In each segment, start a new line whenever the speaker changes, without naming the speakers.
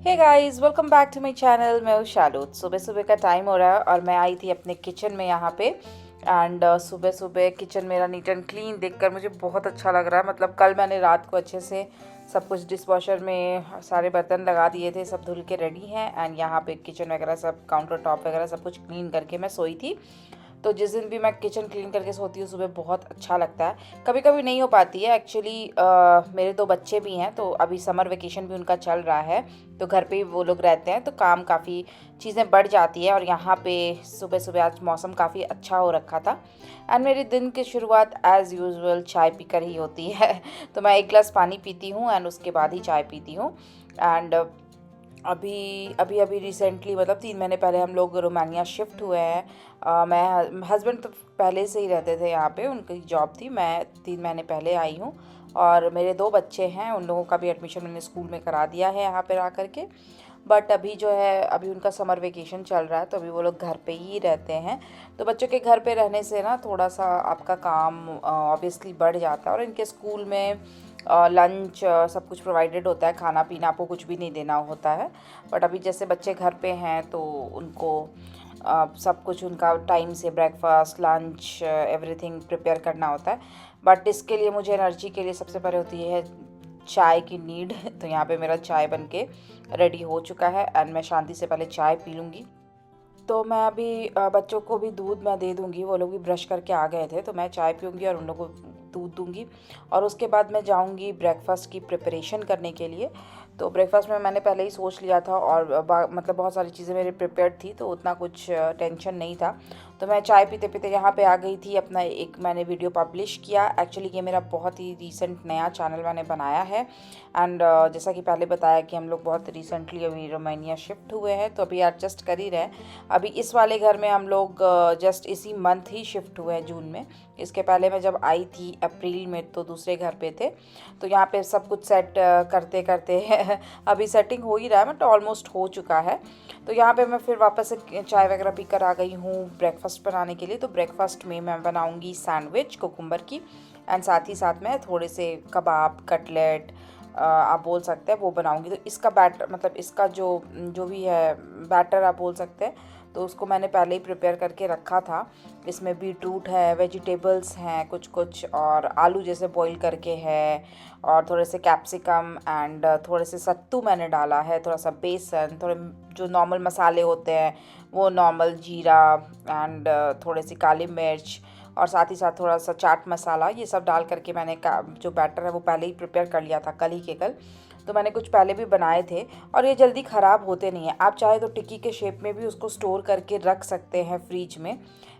Hey guys, welcome back to my channel. मैं हूँ शालूत। सुबह सुबह का टाइम हो रहा है और मैं आई थी अपने किचन में यहाँ पे। एंड सुबह सुबह किचन मेरा नीट एंड क्लीन देखकर मुझे बहुत अच्छा लग रहा है। मतलब कल मैंने रात को अच्छे से सब कुछ डिश वॉशर में सारे बर्तन लगा दिए थे, सब धुल के रेडी हैं। एंड यहाँ पे किचन वगैरह सब काउंटर टॉप वगैरह सब कुछ क्लीन करके मैं सोई थी। तो जिस दिन भी मैं किचन क्लीन करके सोती हूँ सुबह बहुत अच्छा लगता है। कभी कभी नहीं हो पाती है एक्चुअली। मेरे दो बच्चे भी हैं, तो अभी समर वेकेशन भी उनका चल रहा है, तो घर पे ही वो लोग रहते हैं, तो काम काफ़ी चीज़ें बढ़ जाती है। और यहाँ पे सुबह सुबह आज मौसम काफ़ी अच्छा हो रखा था। एंड मेरे दिन की शुरुआत एज़ यूजुअल चाय पीकर ही होती है। तो मैं एक गिलास पानी पीती हूँ एंड उसके बाद ही चाय पीती हूँ। एंड अभी अभी अभी रिसेंटली मतलब 3 महीने पहले हम लोग रोमानिया शिफ्ट हुए हैं। मैं हस्बैंड तो पहले से ही रहते थे यहाँ पे, उनकी जॉब थी। मैं 3 महीने पहले आई हूँ और मेरे दो बच्चे हैं, उन लोगों का भी एडमिशन मैंने स्कूल में करा दिया है यहाँ पे रह करके। बट अभी जो है अभी उनका समर वेकेशन चल रहा है, तो अभी वो लोग घर पे ही रहते हैं। तो बच्चों के घर पे रहने से ना थोड़ा सा आपका काम ऑब्वियसली बढ़ जाता है। और इनके स्कूल में लंच सब कुछ प्रोवाइडेड होता है, खाना पीना आपको कुछ भी नहीं देना होता है। बट अभी जैसे बच्चे घर पे हैं तो उनको सब कुछ उनका टाइम से ब्रेकफास्ट लंच एवरीथिंग प्रिपेयर करना होता है। बट इसके लिए मुझे एनर्जी के लिए सबसे पहले होती है चाय की नीड। तो यहाँ पे मेरा चाय बन के रेडी हो चुका है एंड मैं शांति से पहले चाय पी लूँगी। तो मैं अभी बच्चों को भी दूध मैं दे दूँगी, वो लोग भी ब्रश करके आ गए थे, तो मैं चाय पीऊँगी और उन लोगों को दूध दूँगी। और उसके बाद मैं जाऊँगी ब्रेकफास्ट की प्रिपरेशन करने के लिए। तो ब्रेकफास्ट में मैंने पहले ही सोच लिया था और मतलब बहुत सारी चीज़ें मेरी प्रिपेयर्ड थी, तो उतना कुछ टेंशन नहीं था। तो मैं चाय पीते पीते यहाँ पे आ गई थी। अपना एक मैंने वीडियो पब्लिश किया। एक्चुअली ये मेरा बहुत ही रिसेंट नया चैनल मैंने बनाया है। एंड जैसा कि पहले बताया कि हम लोग बहुत रिसेंटली अभी रोमानिया शिफ्ट हुए हैं, तो अभी एडजस्ट कर ही रहे हैं। अभी इस वाले घर में हम लोग जस्ट इसी मंथ ही शिफ्ट हुए हैं, जून में। इसके पहले मैं जब आई थी अप्रैल में, तो दूसरे घर पे थे। तो यहाँ पे सब कुछ सेट करते करते अभी सेटिंग हो ही रहा है, बट ऑलमोस्ट हो चुका है। तो यहाँ पे मैं फिर वापस से चाय वगैरह पीकर आ गई हूँ ब्रेकफास्ट बनाने के लिए। तो ब्रेकफास्ट में मैं बनाऊँगी सैंडविच कुकुम्बर की, एंड साथ ही साथ में थोड़े से कबाब कटलेट आप बोल सकते हैं वो बनाऊंगी। तो इसका बैटर मतलब इसका जो जो भी है बैटर आप बोल सकते हैं, तो उसको मैंने पहले ही प्रिपेयर करके रखा था। इसमें बीटरूट है, वेजिटेबल्स हैं कुछ कुछ, और आलू जैसे बॉईल करके है, और थोड़े से कैप्सिकम एंड थोड़े से सत्तू मैंने डाला है, थोड़ा सा बेसन, थोड़े जो नॉर्मल मसाले होते हैं वो नॉर्मल जीरा एंड थोड़े सी काली मिर्च, और साथ ही साथ थोड़ा सा चाट मसाला, ये सब डाल करके मैंने जो बैटर है वो पहले ही प्रिपेयर कर लिया था कल ही के कल। तो मैंने कुछ पहले भी बनाए थे और ये जल्दी ख़राब होते नहीं हैं। आप चाहे तो टिक्की के शेप में भी उसको स्टोर करके रख सकते हैं फ्रीज में।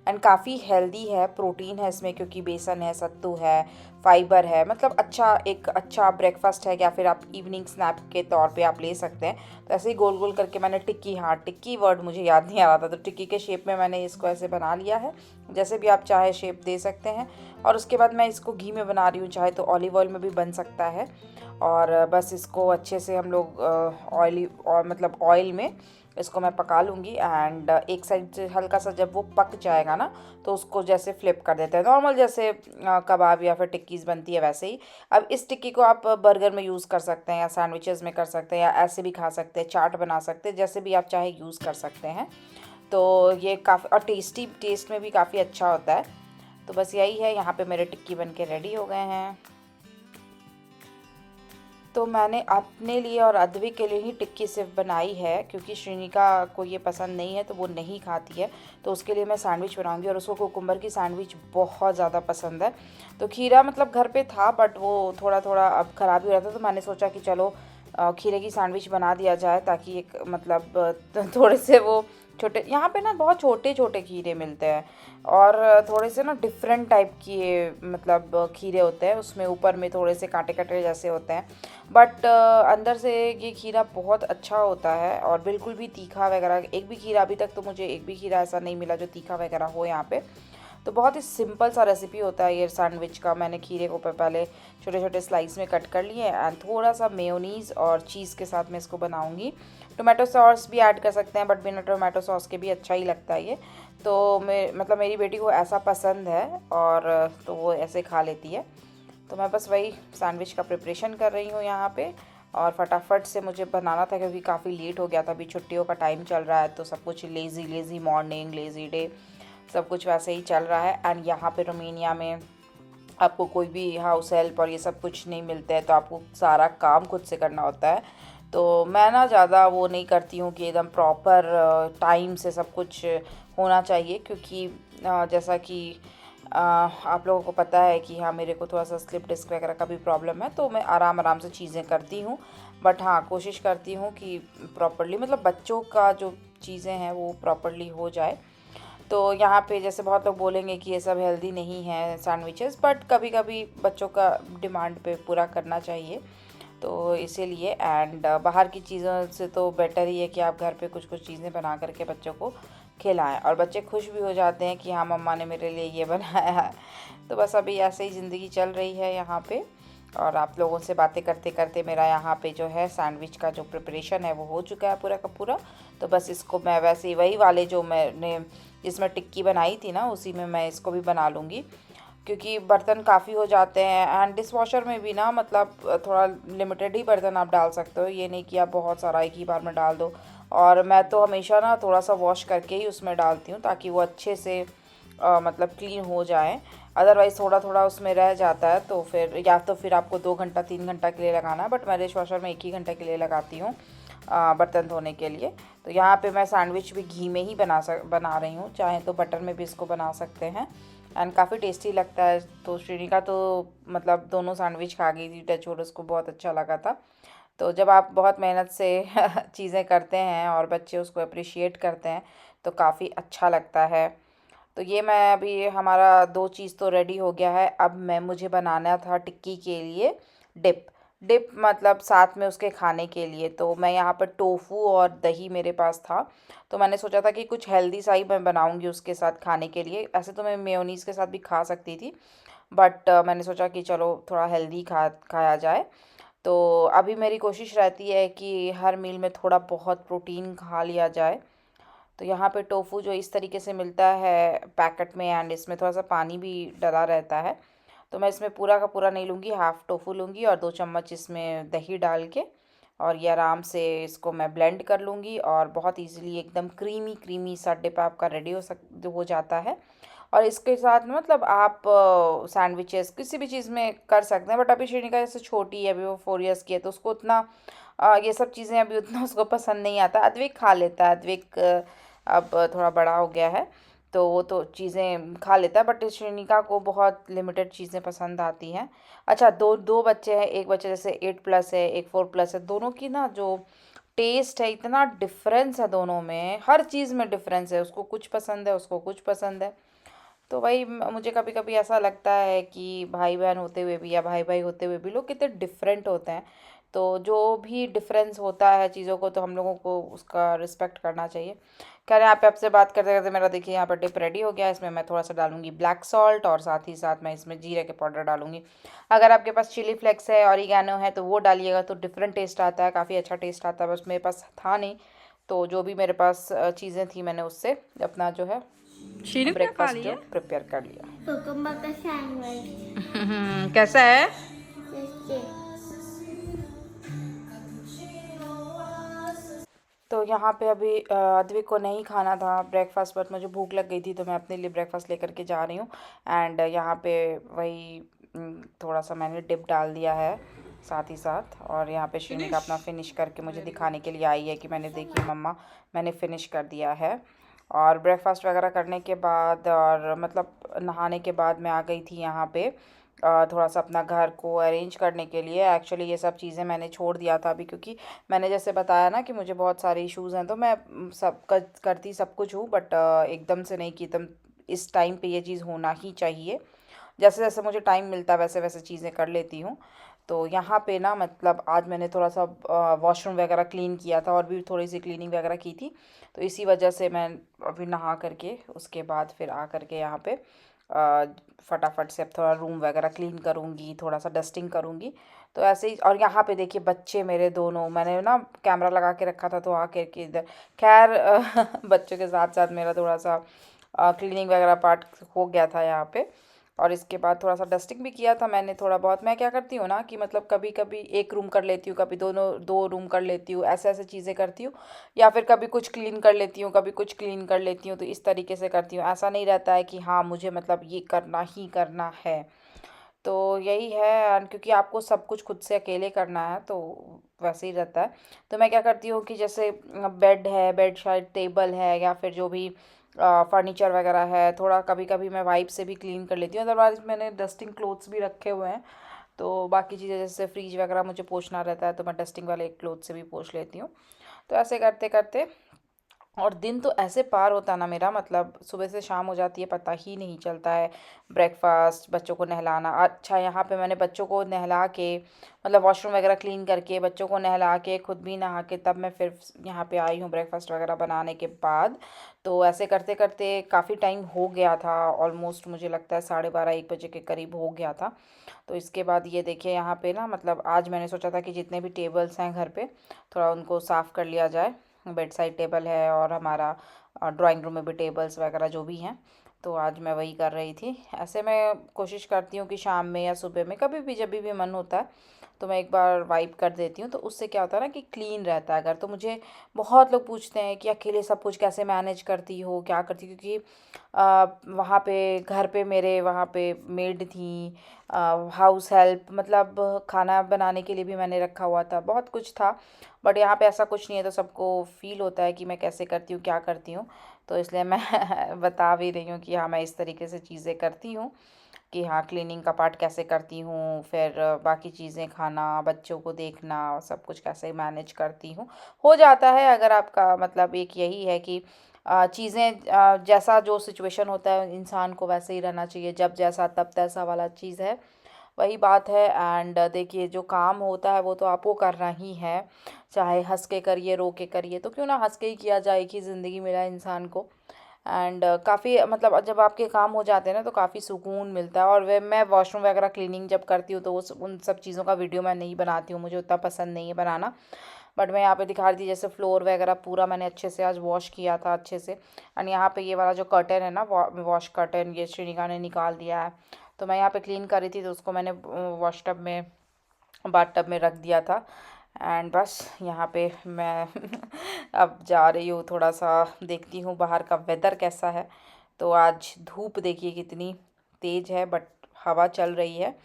एंड काफ़ी हेल्दी है, प्रोटीन है इसमें, क्योंकि बेसन है, सत्तू है, फाइबर है। मतलब अच्छा एक अच्छा ब्रेकफास्ट है, या फिर आप इवनिंग स्नैक के तौर पे आप ले सकते हैं। तो ऐसे ही गोल गोल करके मैंने टिक्की, हाँ टिक्की वर्ड मुझे याद नहीं आ रहा था, तो टिक्की के शेप में मैंने इसको ऐसे बना लिया है। जैसे भी आप चाहे शेप दे सकते हैं। और उसके बाद मैं इसको घी में बना रही हूँ, चाहे तो ऑलिव ऑयल में भी बन सकता है। और बस इसको अच्छे से हम लोग मतलब ऑयल में इसको मैं पका लूँगी। एंड एक साइड से हल्का सा जब वो पक जाएगा ना, तो उसको जैसे फ्लिप कर देते हैं, नॉर्मल जैसे कबाब या फिर टिक्कीज़ बनती है वैसे ही। अब इस टिक्की को आप बर्गर में यूज़ कर सकते हैं, या सैंडविचेस में कर सकते हैं, या ऐसे भी खा सकते हैं, चाट बना सकते हैं, जैसे भी आप चाहे यूज़ कर सकते हैं। तो ये काफ़ी और टेस्ट में भी काफ़ी अच्छा होता है। तो बस यही है, यहाँ पे मेरे टिक्की बन के रेडी हो गए हैं। तो मैंने अपने लिए और अद्विक के लिए ही टिक्की सिर्फ बनाई है, क्योंकि श्रीनिका को ये पसंद नहीं है, तो वो नहीं खाती है। तो उसके लिए मैं सैंडविच बनाऊंगी, और उसको कुकुम्बर की सैंडविच बहुत ज़्यादा पसंद है। तो खीरा मतलब घर पे था, बट वो थोड़ा थोड़ा अब ख़राब ही हो रहा था, तो मैंने सोचा कि चलो खीरे की सैंडविच बना दिया जाए, ताकि एक मतलब थोड़े से वो छोटे, यहाँ पे ना बहुत छोटे छोटे खीरे मिलते हैं, और थोड़े से ना डिफरेंट टाइप की ये मतलब खीरे होते हैं, उसमें ऊपर में थोड़े से कांटे कांटे जैसे होते हैं। बट अंदर से ये खीरा बहुत अच्छा होता है, और बिल्कुल भी तीखा वगैरह एक भी खीरा, अभी तक तो मुझे एक भी खीरा ऐसा नहीं मिला जो तीखा वगैरह हो यहाँ पे। तो बहुत ही सिंपल सा रेसिपी होता है ये सैंडविच का। मैंने खीरे को पहले छोटे छोटे स्लाइस में कट कर लिए, एंड थोड़ा सा मेयोनीज़ और चीज़ के साथ मैं इसको बनाऊंगी। टोमेटो सॉस भी ऐड कर सकते हैं, बट बिना टोमेटो सॉस के भी अच्छा ही लगता है ये। तो मतलब मेरी बेटी को ऐसा पसंद है, और तो वो ऐसे खा लेती है। तो मैं बस वही सैंडविच का प्रिपरेशन कर रही हूँ यहाँ पे। और फटाफट से मुझे बनाना था क्योंकि काफ़ी लेट हो गया था। अभी छुट्टियों का टाइम चल रहा है तो सब कुछ lazy lazy morning, lazy day, सब कुछ वैसे ही चल रहा है। एंड यहाँ पे रोमेनिया में आपको कोई भी हाउस हेल्प और ये सब कुछ नहीं मिलता है, तो आपको सारा काम खुद से करना होता है। तो मैं ना ज़्यादा वो नहीं करती हूँ कि एकदम प्रॉपर टाइम से सब कुछ होना चाहिए, क्योंकि जैसा कि आप लोगों को पता है कि हाँ, मेरे को थोड़ा सा स्लिप डिस्क वगैरह का भी प्रॉब्लम है, तो मैं आराम आराम से चीज़ें करती हूँ। बट हाँ, कोशिश करती हूँ कि प्रॉपरली, मतलब बच्चों का जो चीज़ें हैं वो प्रॉपरली हो जाए। तो यहाँ पे जैसे बहुत लोग बोलेंगे कि ये सब हेल्दी नहीं है सैंडविचेस, बट कभी कभी बच्चों का डिमांड पे पूरा करना चाहिए, तो इसीलिए। एंड बाहर की चीज़ों से तो बेटर ही है कि आप घर पे कुछ कुछ चीज़ें बना करके बच्चों को खिलाएं, और बच्चे खुश भी हो जाते हैं कि हाँ, मम्मा ने मेरे लिए ये बनाया है। तो बस अभी ऐसे ही ज़िंदगी चल रही है यहाँ पे। और आप लोगों से बातें करते करते मेरा यहाँ पे जो है सैंडविच का जो प्रिपरेशन है वो हो चुका है पूरा का पूरा। तो बस इसको मैं वैसे ही वही वाले जो मैंने जिसमें टिक्की बनाई थी ना, उसी में मैं इसको भी बना लूँगी, क्योंकि बर्तन काफ़ी हो जाते हैं। एंड डिश वॉशर में भी ना, मतलब थोड़ा लिमिटेड ही बर्तन आप डाल सकते हो, ये नहीं कि आप बहुत सारा एक ही बार में डाल दो। और मैं तो हमेशा ना थोड़ा सा वॉश करके ही उसमें डालती हूँ, ताकि वो अच्छे से मतलब क्लीन हो जाए। अदरवाइज़ थोड़ा थोड़ा उसमें रह जाता है, तो फिर या तो फिर आपको 2 घंटा 3 घंटा के लिए लगाना है, बट मैं डिश वॉशर में 1 ही घंटे के लिए लगाती हूँ बर्तन धोने के लिए। तो यहाँ पे मैं सैंडविच भी घी में ही बना रही हूँ, चाहे तो बटर में भी इसको बना सकते हैं। एंड काफ़ी टेस्टी लगता है। तो श्रीनिका तो मतलब दोनों सैंडविच खा गई थी, टच वुड, उसको बहुत अच्छा लगा था। तो जब आप बहुत मेहनत से चीज़ें करते हैं और बच्चे उसको अप्रिशिएट करते हैं तो काफ़ी अच्छा लगता है। तो ये मैं अभी हमारा 2 चीज़ तो रेडी हो गया है। अब मैं मुझे बनाना था टिक्की के लिए डिप। डिप मतलब साथ में उसके खाने के लिए, तो मैं यहाँ पर टोफू और दही मेरे पास था, तो मैंने सोचा था कि कुछ हेल्दी सा ही मैं बनाऊँगी उसके साथ खाने के लिए। ऐसे तो मैं मेयोनीज़ के साथ भी खा सकती थी, बट मैंने सोचा कि चलो थोड़ा हेल्दी खाया जाए। तो अभी मेरी कोशिश रहती है कि हर मील में थोड़ा बहुत प्रोटीन खा लिया जाए। तो यहाँ पे टोफू जो इस तरीके से मिलता है पैकेट में, एंड इसमें थोड़ा सा पानी भी डला रहता है। तो मैं इसमें पूरा का पूरा नहीं लूँगी, हाफ़ टोफू लूँगी और 2 चम्मच इसमें दही डाल के, और ये आराम से इसको मैं ब्लेंड कर लूँगी, और बहुत इजीली एकदम क्रीमी क्रीमी सा डिप आपका रेडी हो जाता है। और इसके साथ में मतलब आप सैंडविचेस किसी भी चीज़ में कर सकते हैं, बट अभी श्रेणिका जैसे छोटी है, अभी वो 4 इयर्स की है, तो उसको उतना ये सब चीज़ें अभी उतना उसको पसंद नहीं आता। अद्विक खा लेता है, अद्विक अब थोड़ा बड़ा हो गया है, तो वो तो चीज़ें खा लेता है, बट श्रेणिका को बहुत लिमिटेड चीज़ें पसंद आती हैं। अच्छा, दो दो बच्चे हैं, एक बच्चे जैसे 8+ है, एक 4+ है, दोनों की ना जो टेस्ट है, इतना डिफरेंस है दोनों में, हर चीज़ में डिफरेंस है, उसको कुछ पसंद है, उसको कुछ पसंद है। तो वही मुझे कभी कभी ऐसा लगता है कि भाई बहन होते हुए भी या भाई भाई होते हुए भी लोग कितने डिफरेंट होते हैं। तो जो भी डिफरेंस होता है चीज़ों को, तो हम लोगों को उसका रिस्पेक्ट करना चाहिए। खैर, यहाँ पे आपसे बात करते करते मेरा देखिए यहाँ पर डिप रेडी हो गया है। इसमें मैं थोड़ा सा डालूंगी ब्लैक सॉल्ट, और साथ ही साथ मैं इसमें जीरे के पाउडर डालूंगी। अगर आपके पास चिली फ्लेक्स है, ऑरिगेनो है, तो वो डालिएगा, तो डिफरेंट टेस्ट आता है, काफ़ी अच्छा टेस्ट आता है। बस मेरे पास था नहीं, तो जो भी मेरे पास चीज़ें थी, मैंने उससे अपना जो है
शीनू क्या खा
ब्रेकफास्ट
रही
जो
है?
प्रिपेयर कर लिया।
कोकोमा का सैंडविच।
कैसा है?
जैसे
तो यहाँ पे अभी अद्विक को नहीं खाना था ब्रेकफास्ट, बट मुझे भूख लग गई थी, तो मैं अपने लिए ब्रेकफास्ट लेकर के जा रही हूँ। एंड यहाँ पे वही थोड़ा सा मैंने डिप डाल दिया है साथ ही साथ। और यहाँ पे श्रीनिका अपना फिनिश करके मुझे दिखाने के लिए आई है कि मैंने, देखिए मम्मा, मैंने फिनिश कर दिया है। और ब्रेकफास्ट वगैरह करने के बाद, और मतलब नहाने के बाद, मैं आ गई थी यहाँ पे थोड़ा सा अपना घर को अरेंज करने के लिए। एक्चुअली ये सब चीज़ें मैंने छोड़ दिया था अभी, क्योंकि मैंने जैसे बताया ना कि मुझे बहुत सारे इश्यूज़ हैं, तो मैं सब करती सब कुछ हूँ, बट एकदम से नहीं कि एकदम इस टाइम पे ये चीज़ होना ही चाहिए। जैसे जैसे मुझे टाइम मिलता है वैसे वैसे चीज़ें कर लेती हूँ। तो यहाँ पे ना, मतलब आज मैंने थोड़ा सा वॉशरूम वगैरह क्लीन किया था, और भी थोड़ी सी क्लीनिंग वगैरह की थी, तो इसी वजह से मैं अभी नहा करके उसके बाद फिर आ करके यहाँ पे फटाफट से अब थोड़ा रूम वगैरह क्लीन करूँगी, थोड़ा सा डस्टिंग करूँगी। तो ऐसे ही। और यहाँ पे देखिए बच्चे मेरे दोनों, मैंने ना कैमरा लगा के रखा था तो आके के इधर, खैर बच्चों के साथ साथ मेरा थोड़ा सा क्लीनिंग वगैरह पार्ट हो गया था यहाँ पे। और इसके बाद थोड़ा सा डस्टिंग भी किया था मैंने थोड़ा बहुत। मैं क्या करती हूँ ना कि मतलब कभी कभी एक रूम कर लेती हूँ, कभी दो रूम कर लेती हूँ, ऐसे ऐसे चीज़ें करती हूँ। या फिर कभी कुछ क्लीन कर लेती हूँ, कभी कुछ क्लीन कर लेती हूँ, तो इस तरीके से करती हूँ। ऐसा नहीं रहता है कि हाँ मुझे मतलब ये करना ही करना है। तो यही है, एंड क्योंकि आपको सब कुछ खुद से अकेले करना है तो वैसे ही रहता है। तो मैं क्या करती हूँ कि जैसे बेड है, बेड शायद टेबल है, या फिर जो भी फर्नीचर वगैरह है, थोड़ा कभी कभी मैं वाइप से भी क्लीन कर लेती हूँ। अदरवाइज मैंने डस्टिंग क्लोथ्स भी रखे हुए हैं, तो बाकी चीज़ें जैसे फ्रिज वगैरह मुझे पोंछना रहता है तो मैं डस्टिंग वाले क्लोथ से भी पोंछ लेती हूँ। तो ऐसे करते करते और दिन तो ऐसे पार होता ना मेरा, मतलब सुबह से शाम हो जाती है पता ही नहीं चलता है। ब्रेकफास्ट, बच्चों को नहलाना। अच्छा, यहाँ पे मैंने बच्चों को नहला के मतलब वॉशरूम वगैरह क्लीन करके बच्चों को नहला के खुद भी नहा के तब मैं फिर यहाँ पे आई हूँ ब्रेकफास्ट वगैरह बनाने के बाद। तो ऐसे करते करते काफ़ी टाइम हो गया था, ऑलमोस्ट मुझे लगता है 12:30-1 बजे के करीब हो गया था। तो इसके बाद ये देखिए यहाँ पे ना, मतलब आज मैंने सोचा था कि जितने भी टेबल्स हैं घर पे थोड़ा उनको साफ़ कर लिया जाए। बेड साइड टेबल है और हमारा ड्राइंग रूम में भी टेबल्स वगैरह जो भी हैं, तो आज मैं वही कर रही थी। ऐसे मैं कोशिश करती हूँ कि शाम में या सुबह में कभी भी जब भी मन होता है तो मैं एक बार वाइप कर देती हूँ, तो उससे क्या होता है ना कि क्लीन रहता है घर। तो मुझे बहुत लोग पूछते हैं कि अकेले सब कुछ कैसे मैनेज करती हो, क्या करती हो, क्योंकि वहाँ पे घर पे मेरे वहाँ पे मेड थी, हाउस हेल्प, मतलब खाना बनाने के लिए भी मैंने रखा हुआ था, बहुत कुछ था। बट यहाँ पे ऐसा कुछ नहीं है, तो सबको फील होता है कि मैं कैसे करती हूँ, क्या करती हूँ। तो इसलिए मैं बता भी रही हूँ कि हाँ मैं इस तरीके से चीज़ें करती हूँ कि हाँ क्लीनिंग का पार्ट कैसे करती हूँ, फिर बाकी चीज़ें खाना, बच्चों को देखना, सब कुछ कैसे मैनेज करती हूँ। हो जाता है, अगर आपका मतलब एक यही है कि चीज़ें जैसा जो सिचुएशन होता है इंसान को वैसे ही रहना चाहिए, जब जैसा तब तैसा वाला चीज़ है, वही बात है। एंड देखिए जो काम होता है वो तो आपको करना ही है, चाहे हंस के करिए रो के करिए, तो क्यों ना हंस के ही किया जाए कि ज़िंदगी मिला है इंसान को। एंड काफ़ी मतलब जब आपके काम हो जाते हैं ना तो काफ़ी सुकून मिलता है। और वे मैं वॉशरूम वगैरह क्लीनिंग जब करती हूँ तो उन सब चीज़ों का वीडियो मैं नहीं बनाती हूँ, मुझे उतना पसंद नहीं है बनाना। बट मैं यहाँ पे दिखा रही थी, जैसे फ्लोर वगैरह पूरा मैंने अच्छे से आज वॉश किया था अच्छे से। एंड यहाँ पे ये वाला जो कर्टन है ना, वॉश कर्टन, ये श्रीनिका ने निकाल दिया है। तो मैं यहाँ पे क्लीन कर रही थी तो उसको मैंने वॉश टब में, बाथ टब में रख दिया था। एंड बस यहाँ पे मैं अब जा रही हूँ, थोड़ा सा देखती हूँ बाहर का वेदर कैसा है। तो आज धूप देखिए कितनी तेज़ है, बट हवा चल रही है।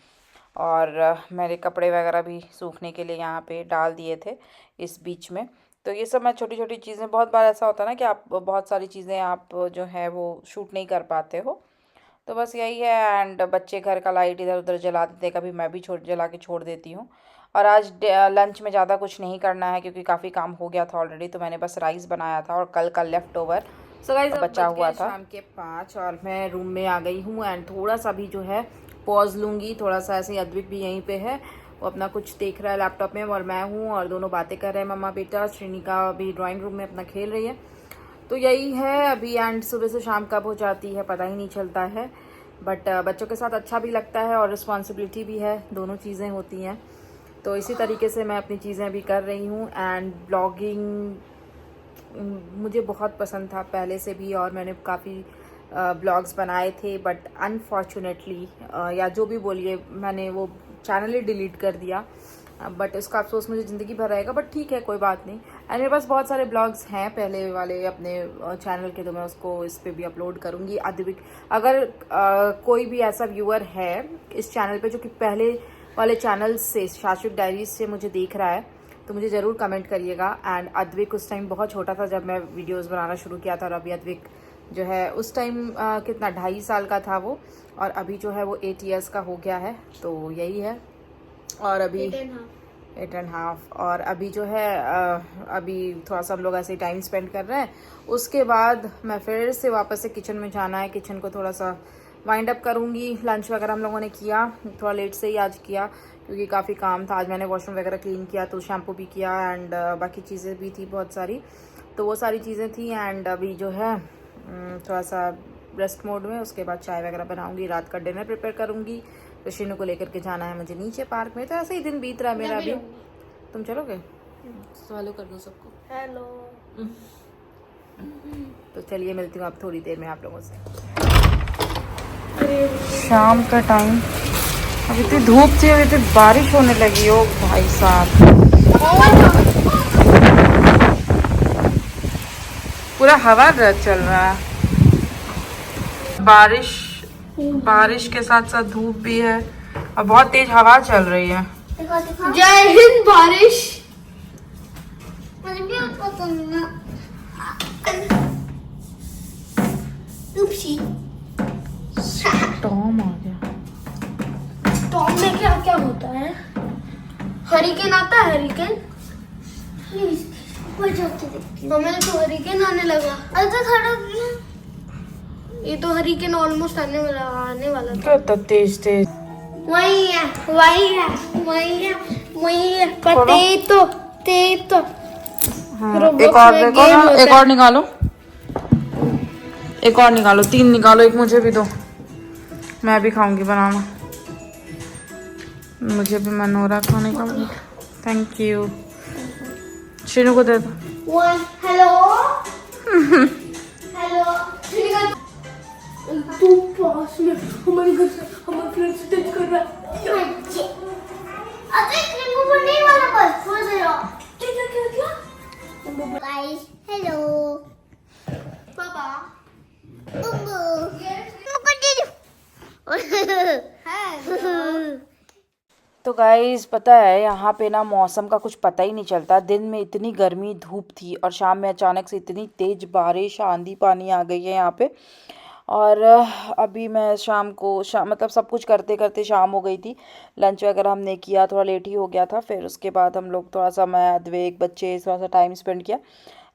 और मेरे कपड़े वगैरह भी सूखने के लिए यहाँ पे डाल दिए थे इस बीच में। तो ये सब मैं छोटी छोटी चीज़ें, बहुत बार ऐसा होता है ना कि आप बहुत सारी चीज़ें आप जो है वो शूट नहीं कर पाते हो, तो बस यही है। एंड बच्चे घर का लाइट इधर उधर जला देते हैं, कभी मैं भी जला के छोड़ देती हूँ। और आज लंच में ज़्यादा कुछ नहीं करना है क्योंकि काफ़ी काम हो गया था ऑलरेडी, तो मैंने बस राइस बनाया था और कल का लेफ़्ट ओवर बचा हुआ था। शाम के 5 और मैं रूम में आ गई हूँ। एंड थोड़ा सा भी जो है पॉज लूँगी, थोड़ा सा ऐसे ही। अद्विक भी यहीं पे है, वो अपना कुछ देख रहा है लैपटॉप में, और मैं हूँ और दोनों बातें कर रहे हैं मम्मा बेटा। श्रीनिका भी ड्राइंग रूम में अपना खेल रही है। तो यही है अभी। एंड सुबह से शाम कब हो जाती है पता ही नहीं चलता है। बट बच्चों के साथ अच्छा भी लगता है और रिस्पॉन्सिबिलिटी भी है, दोनों चीज़ें होती हैं। तो इसी तरीके से मैं अपनी चीज़ें अभी कर रही हूँ। एंड ब्लॉगिंग मुझे बहुत पसंद था पहले से भी, और मैंने काफ़ी ब्लॉग्स बनाए थे, बट अनफॉर्चुनेटली या जो भी बोलिए, मैंने वो चैनल ही डिलीट कर दिया। बट उसका अफसोस मुझे ज़िंदगी भर रहेगा, बट ठीक है कोई बात नहीं। एंड मेरे पास बहुत सारे ब्लॉग्स हैं पहले वाले अपने चैनल के, तो मैं उसको इस पे भी अपलोड करूँगी। अगर कोई भी ऐसा व्यूअर है इस चैनल पे जो कि पहले वाले चैनल से, शाश्विक डायरीज से मुझे देख रहा है, तो मुझे ज़रूर कमेंट करिएगा। एंड अद्विक उस टाइम बहुत छोटा था जब मैं वीडियोस बनाना शुरू किया था, और अभी अद्विक जो है उस टाइम कितना 2.5 साल का था वो, और अभी जो है वो 8 इयर्स का हो गया है। तो यही है। और अभी 8.5, और अभी जो है अभी थोड़ा सा हम लोग ऐसे ही टाइम स्पेंड कर रहे हैं। उसके बाद मैं फिर से वापस से किचन में जाना है, किचन को थोड़ा सा वाइंड अप करूँगी। लंच वगैरह हम लोगों ने किया, थोड़ा लेट से ही आज किया क्योंकि काफ़ी काम था। आज मैंने वॉशरूम वगैरह क्लीन किया, तो शैम्पू भी किया, एंड बाकी चीज़ें भी थी बहुत सारी, तो वो सारी चीज़ें थी। एंड अभी जो है थोड़ा सा रेस्ट मोड में, उसके बाद चाय वगैरह बनाऊँगी, रात का डिनर प्रिपेयर करूँगी। तो शीनू को लेकर के जाना है मुझे नीचे पार्क में। तो ऐसे ही दिन बीत रहा है मेरा अभी। तुम चलोगे? तो हेलो कर दो सबको।
हेलो।
तो चलिए मिलती हूँ आप थोड़ी देर में आप लोगों से। शाम का टाइम, अब इतनी धूप थी, अब इतनी बारिश होने लगी हो भाई साहब। पूरा हवा चल रहा है, बारिश के साथ साथ धूप भी है और बहुत तेज हवा चल रही है।
जय हिंद बारिश। मुझे भी पसंद ना।
टॉम आ गया।
टॉम में क्या क्या होता है? हरिकेन आता है, हरिकेन। हमें तो हरिकेन आने लगा। अरे खड़ा किया। ये तो हरिकेन ऑलमोस्ट आने वाला था।
क्या तेज
वही है। पोटैटो।
हाँ,
Roblox
एक और
में
देखो
game
ना,
होता
एक
है।
और निकालो, 3 निकालो, एक मुझे भी दो, मैं भी खाऊंगी बनाना, मुझे भी मन हो रहा खाने का। Thank you. शीनू को दे दो।
हेलो। तू पास में हमारे घर से हमारे फ्रेंड से टच कर रहा है। अरे क्लिंगू बनने वाला बस हो गया। क्या गाइस हेलो पापा
तो गाइस पता है यहाँ पे ना मौसम का कुछ पता ही नहीं चलता। दिन में इतनी गर्मी धूप थी और शाम में अचानक से इतनी तेज बारिश आंधी पानी आ गई है यहाँ पे। और अभी मैं शाम मतलब सब कुछ करते करते शाम हो गई थी। लंच वगैरह हमने किया, थोड़ा लेट ही हो गया था। फिर उसके बाद हम लोग थोड़ा सा, मैं अद्वैक बच्चे थोड़ा सा टाइम स्पेंड किया।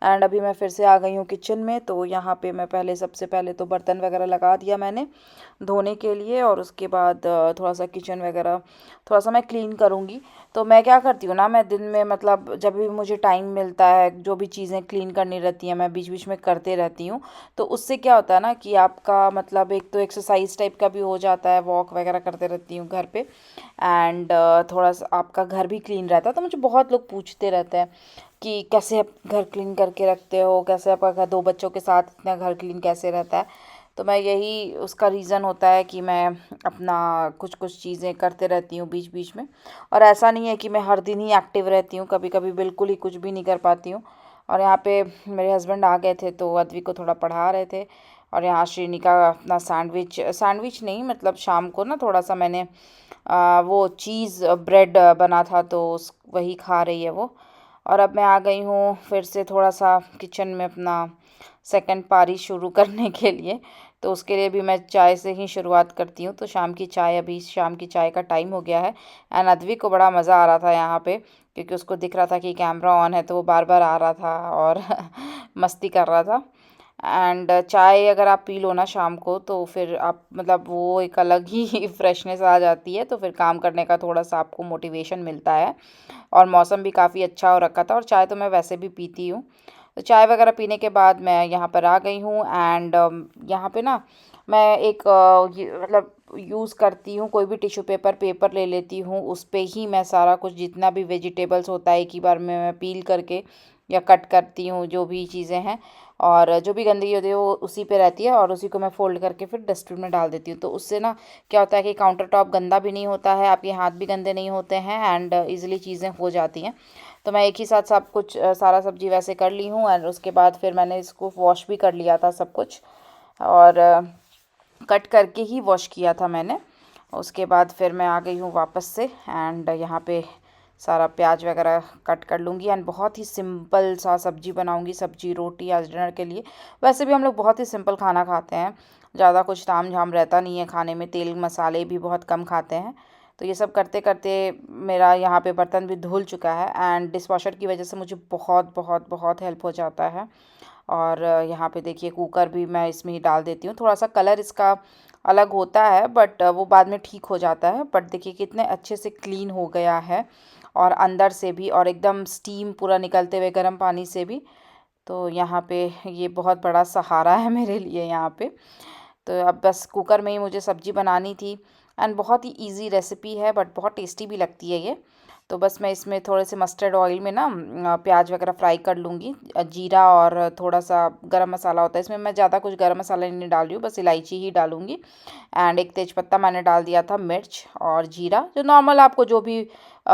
एंड अभी मैं फिर से आ गई हूँ किचन में। तो यहाँ पे मैं सबसे पहले तो बर्तन वगैरह लगा दिया मैंने धोने के लिए, और उसके बाद थोड़ा सा किचन वगैरह थोड़ा सा मैं क्लीन करूँगी। तो मैं क्या करती हूँ ना, मैं दिन में मतलब जब भी मुझे टाइम मिलता है, जो भी चीज़ें क्लीन करनी रहती हैं मैं बीच बीच में करते रहती हूँ। तो उससे क्या होता है ना कि आपका मतलब एक तो एक्सरसाइज टाइप का भी हो जाता है, वॉक वगैरह करते रहती हूँ घर पे। एंड थोड़ा सा आपका घर भी क्लीन रहता है। तो मुझे बहुत लोग पूछते रहते हैं कि कैसे आप घर क्लीन करके रखते हो, कैसे आपका घर 2 बच्चों के साथ इतना घर क्लीन कैसे रहता है। तो मैं यही उसका रीज़न होता है कि मैं अपना कुछ कुछ चीज़ें करते रहती हूँ बीच बीच में। और ऐसा नहीं है कि मैं हर दिन ही एक्टिव रहती हूँ, कभी कभी बिल्कुल ही कुछ भी नहीं कर पाती हूँ। और यहाँ पे मेरे हस्बैंड आ गए थे तो अद्वी को थोड़ा पढ़ा रहे थे। और यहाँ श्रीनी का अपना सैंडविच नहीं, मतलब शाम को ना थोड़ा सा मैंने वो चीज़ ब्रेड बना था तो वही खा रही है वो। और अब मैं आ गई हूँ फिर से थोड़ा सा किचन में अपना सेकंड पारी शुरू करने के लिए। तो उसके लिए भी मैं चाय से ही शुरुआत करती हूँ। तो शाम की चाय, अभी शाम की चाय का टाइम हो गया है। एंड अद्वी को बड़ा मज़ा आ रहा था यहाँ पे, क्योंकि उसको दिख रहा था कि कैमरा ऑन है तो वो बार बार आ रहा था और मस्ती कर रहा था। एंड चाय अगर आप पी लो ना शाम को तो फिर आप मतलब वो एक अलग ही फ्रेशनेस आ जाती है। तो फिर काम करने का थोड़ा सा आपको मोटिवेशन मिलता है। और मौसम भी काफ़ी अच्छा हो रखा था, और चाय तो मैं वैसे भी पीती हूँ। तो चाय वगैरह पीने के बाद मैं यहाँ पर आ गई हूँ। एंड यहाँ पे ना मैं एक मतलब यूज़ करती हूँ, कोई भी टिश्यू पेपर ले लेती हूँ, उस पे ही मैं सारा कुछ जितना भी वेजिटेबल्स होता है एक ही बार में मैं पील करके या कट करती हूँ, जो भी चीज़ें हैं। और जो भी गंदगी होती है वो उसी पे रहती है, और उसी को मैं फ़ोल्ड करके फिर डस्टबिन में डाल देती हूँ। तो उससे ना क्या होता है कि काउंटर टॉप गंदा भी नहीं होता है, आपके हाथ भी गंदे नहीं होते हैं, एंड ईज़िली चीज़ें हो जाती हैं। तो मैं एक ही साथ सब कुछ सारा सब्जी वैसे कर ली हूँ। एंड उसके बाद फिर मैंने इसको वॉश भी कर लिया था सब कुछ, और कट करके ही वॉश किया था मैंने। उसके बाद फिर मैं आ गई हूँ वापस से। एंड यहाँ पे सारा प्याज वगैरह कट कर लूँगी। एंड बहुत ही सिंपल सा सब्जी बनाऊँगी, सब्जी रोटी आज डिनर के लिए। वैसे भी हम लोग बहुत ही सिंपल खाना खाते हैं, ज़्यादा कुछ ताम झाम रहता नहीं है खाने में, तेल मसाले भी बहुत कम खाते हैं। तो ये सब करते करते मेरा यहाँ पे बर्तन भी धुल चुका है। एंड डिशवॉशर की वजह से मुझे बहुत बहुत बहुत हेल्प हो जाता है। और यहाँ पे देखिए कुकर भी मैं इसमें ही डाल देती हूँ। थोड़ा सा कलर इसका अलग होता है बट वो बाद में ठीक हो जाता है। बट देखिए कितने अच्छे से क्लीन हो गया है, और अंदर से भी, और एकदम स्टीम पूरा निकलते हुए गर्म पानी से भी। तो यहाँ पे ये बहुत बड़ा सहारा है मेरे लिए यहाँ पे। तो अब बस कुकर में ही मुझे सब्ज़ी बनानी थी। एंड बहुत ही इजी रेसिपी है बट बहुत टेस्टी भी लगती है ये। तो बस मैं इसमें थोड़े से मस्टर्ड ऑयल में ना प्याज वगैरह फ्राई कर लूँगी। जीरा और थोड़ा सा गरम मसाला होता है इसमें, मैं ज़्यादा कुछ गरम मसाला नहीं डाल रही हूँ, बस इलायची ही डालूँगी। एंड एक तेज़पत्ता मैंने डाल दिया था, मिर्च और जीरा, जो नॉर्मल आपको जो भी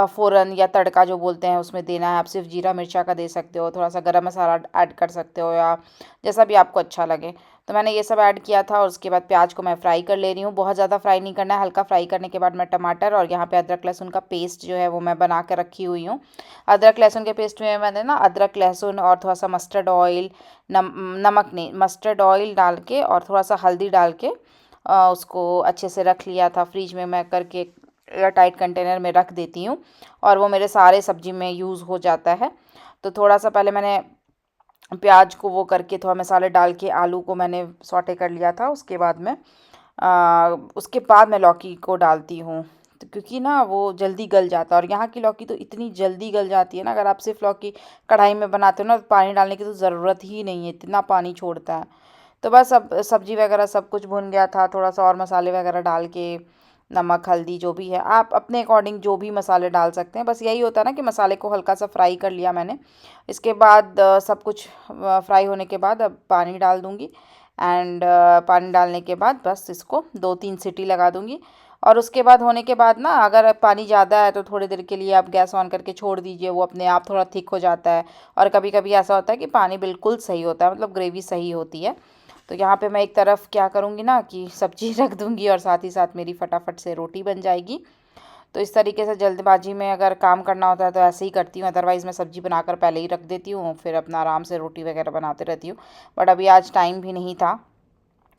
फ़ोरन या तड़का जो बोलते हैं उसमें देना है। आप सिर्फ जीरा मिर्चा का दे सकते हो, थोड़ा सा गरम मसाला ऐड कर सकते हो, या जैसा भी आपको अच्छा लगे। तो मैंने ये सब ऐड किया था और उसके बाद प्याज को मैं फ्राई कर ले रही हूँ। बहुत ज़्यादा फ्राई नहीं करना है, हल्का फ्राई करने के बाद मैं टमाटर और यहाँ पे अदरक लहसुन का पेस्ट जो है वो मैं बना के रखी हुई हूँ। अदरक लहसुन के पेस्ट में मैंने ना अदरक लहसुन और थोड़ा सा मस्टर्ड ऑयल, नमक नहीं, मस्टर्ड ऑयल डाल के और थोड़ा सा हल्दी डाल के उसको अच्छे से रख लिया था फ्रिज में। मैं करके एयर टाइट कंटेनर में रख देती हूँ और वो मेरे सारे सब्जी में यूज़ हो जाता है। तो थोड़ा सा पहले मैंने प्याज को वो करके थोड़ा मसाले डाल के आलू को मैंने सौटे कर लिया था। उसके बाद मैं लौकी को डालती हूँ, तो क्योंकि ना वो जल्दी गल जाता है। और यहाँ की लौकी तो इतनी जल्दी गल जाती है ना, अगर आप सिर्फ लौकी कढ़ाई में बनाते हो ना तो पानी डालने की तो ज़रूरत ही नहीं है, इतना पानी छोड़ता है। तो बस अब सब्जी वगैरह सब कुछ भुन गया था, थोड़ा सा और मसाले वगैरह डाल के, नमक हल्दी जो भी है आप अपने अकॉर्डिंग जो भी मसाले डाल सकते हैं। बस यही होता है ना कि मसाले को हल्का सा फ्राई कर लिया मैंने। इसके बाद सब कुछ फ्राई होने के बाद अब पानी डाल दूँगी। एंड पानी डालने के बाद बस इसको 2-3 सीटी लगा दूँगी। और उसके बाद होने के बाद ना, अगर पानी ज़्यादा है तो थोड़ी देर के लिए आप गैस ऑन करके छोड़ दीजिए, वो अपने आप थोड़ा थिक हो जाता है। और कभी कभी ऐसा होता है कि पानी बिल्कुल सही होता है, मतलब ग्रेवी सही होती है। तो यहाँ पे मैं एक तरफ क्या करूँगी ना कि सब्जी रख दूँगी और साथ ही साथ मेरी फटाफट से रोटी बन जाएगी। तो इस तरीके से जल्दबाजी में अगर काम करना होता है तो ऐसे ही करती हूँ, अदरवाइज़ मैं सब्ज़ी बनाकर पहले ही रख देती हूँ, फिर अपना आराम से रोटी वगैरह बनाते रहती हूँ। बट अभी आज टाइम भी नहीं था,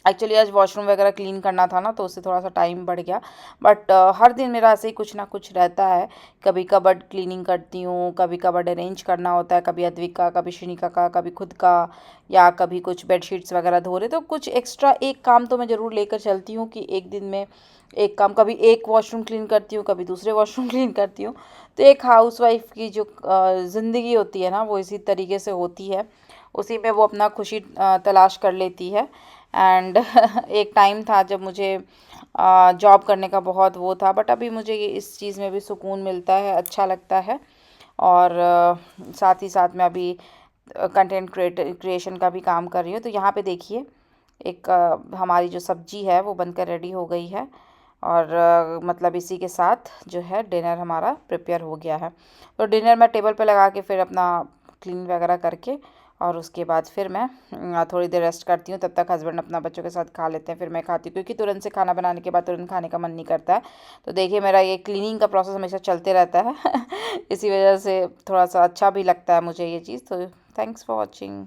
एक्चुअली आज वॉशरूम वगैरह क्लीन करना था ना, तो उससे थोड़ा सा टाइम बढ़ गया। बट हर दिन मेरा ऐसे ही कुछ ना कुछ रहता है। कभी कबर्ड क्लीनिंग करती हूँ, कभी कबर्ड अरेंज करना होता है, कभी अद्विक का, कभी श्रीनिका का, कभी खुद का, या कभी कुछ बेडशीट्स वगैरह धो रहे, तो कुछ एक्स्ट्रा एक काम तो मैं ज़रूर लेकर चलती हूँ कि एक दिन में एक काम, कभी एक वॉशरूम क्लीन करती हूँ, कभी दूसरे वॉशरूम क्लीन करती हूँ। तो एक हाउसवाइफ की जो ज़िंदगी होती है ना, वो इसी तरीके से होती है, उसी में वो अपना खुशी तलाश कर लेती है। एंड एक टाइम था जब मुझे जॉब करने का बहुत वो था, बट अभी मुझे इस चीज़ में भी सुकून मिलता है, अच्छा लगता है। और साथ ही साथ मैं अभी कंटेंट क्रिएशन का भी काम कर रही हूँ। तो यहाँ पे देखिए एक हमारी जो सब्जी है वो बनकर रेडी हो गई है। और मतलब इसी के साथ जो है डिनर हमारा प्रिपेयर हो गया है। तो डिनर मैं टेबल पे लगा के फिर अपना क्लीन वगैरह करके, और उसके बाद फिर मैं थोड़ी देर रेस्ट करती हूँ। तब तक हस्बैंड अपना बच्चों के साथ खा लेते हैं, फिर मैं खाती हूँ, क्योंकि तुरंत से खाना बनाने के बाद तुरंत खाने का मन नहीं करता है। तो देखिए मेरा ये क्लीनिंग का प्रोसेस हमेशा चलते रहता है इसी वजह से थोड़ा सा अच्छा भी लगता है मुझे ये चीज़। तो थैंक्स फॉर वॉचिंग।